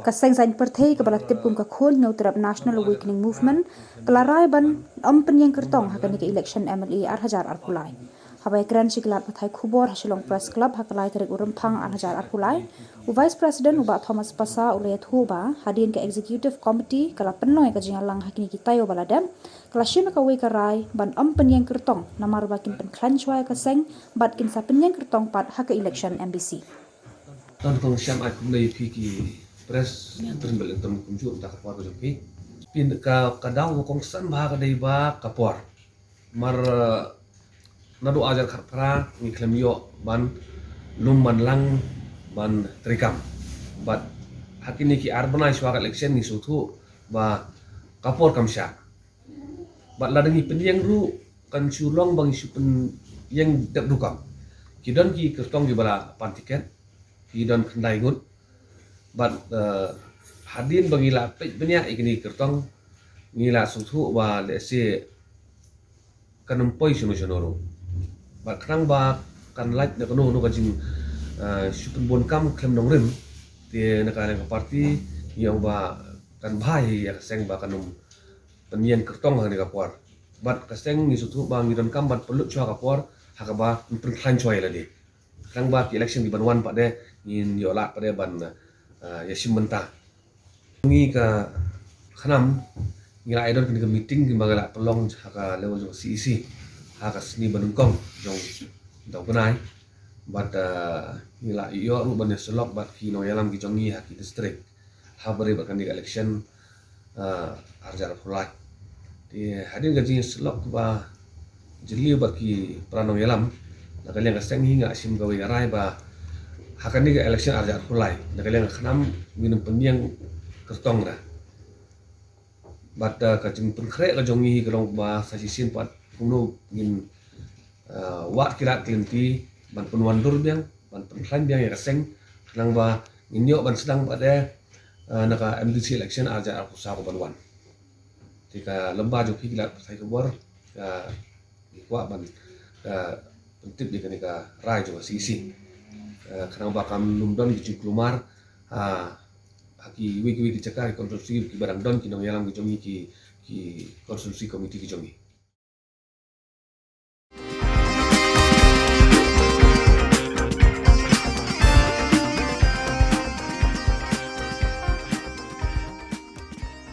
Kaseng zain perthei kebalat tipum ka khol ngau terap National Awakening Movement kelarai ban yang kertong hakani ke election MLA Arhajar Arpulai. Habai kran siklat pathai khubor hasilong press club hakalai terik urempang Arhajar Arpulai u Vice President uba Thomas Pasa ulayat huba hadin ke Executive Committee kala penoi ka jingalang hakini kitayo baladam kala shim ka wei karai ban yang kertong namar bakin pen klanchwai kaseng bat kin sa yang kertong pat haka election MBC. Tan kong siam ai kum nei phi ki press trin bel tam kum ju ta ka por ko pi pin ka daw kong san ba ka dei ba ka por mar na do ajar khat pra ni klem yo ban lum man lang ban trikam but hakini ki arbana shwa ka election ni su thu ba ka por kam sha bat la dengi pen yang ru kan chu long bang su pen yang dap dukam ki don ki kertong di bala pan tiket dan kendai ngut bat hadin bangila banyak ikini kertong ngila suthu wa lese kanampoi sono bat krang ba kan lait na kono no kajing supun bon kam klem nong rim ti nakala ka parti yang ba kan bhai ya seng ba kanum penyen kertong ha ka por bat kaseng ni suthu ba ngidan kam bat pelut chwa ka por hakaba mpun klan choi la di krang ba election di banwan pak de in yola pada ban yasim mentah ngi ka khanam ngira idon ke meeting di magala pelong haka level jong CEC haka sini banungkong jong dau benai bat ngila yo ru ban selok bat ki no yalam ki jongi haki district habare bat kan di election Arhajar Arpulai di hadin gaji selok ba jeli bat ki pranong yalam nakalian ka seng hinga sim gawe rai ba hakan ni election Arhajar Arpulai nakalian khanam minum penyang kertong dah bat ka jing penkre ka jongi kalong ba sajisin pat kuno ngin wat kirat klinti ban penwandur biang ban penklan biang ya kaseng nang ba nginyo ban sedang pada naka MDC election Arhajar Arpulai ko banwan tika lemba jo kilat sai kubor ka ikwa ban pentip di ka rai jo CC karena bakam lumdon ki klumar haki wiki dicakar konstruksi ki barang don ki nong yalam ki jongi ki konstruksi komiti ki jongi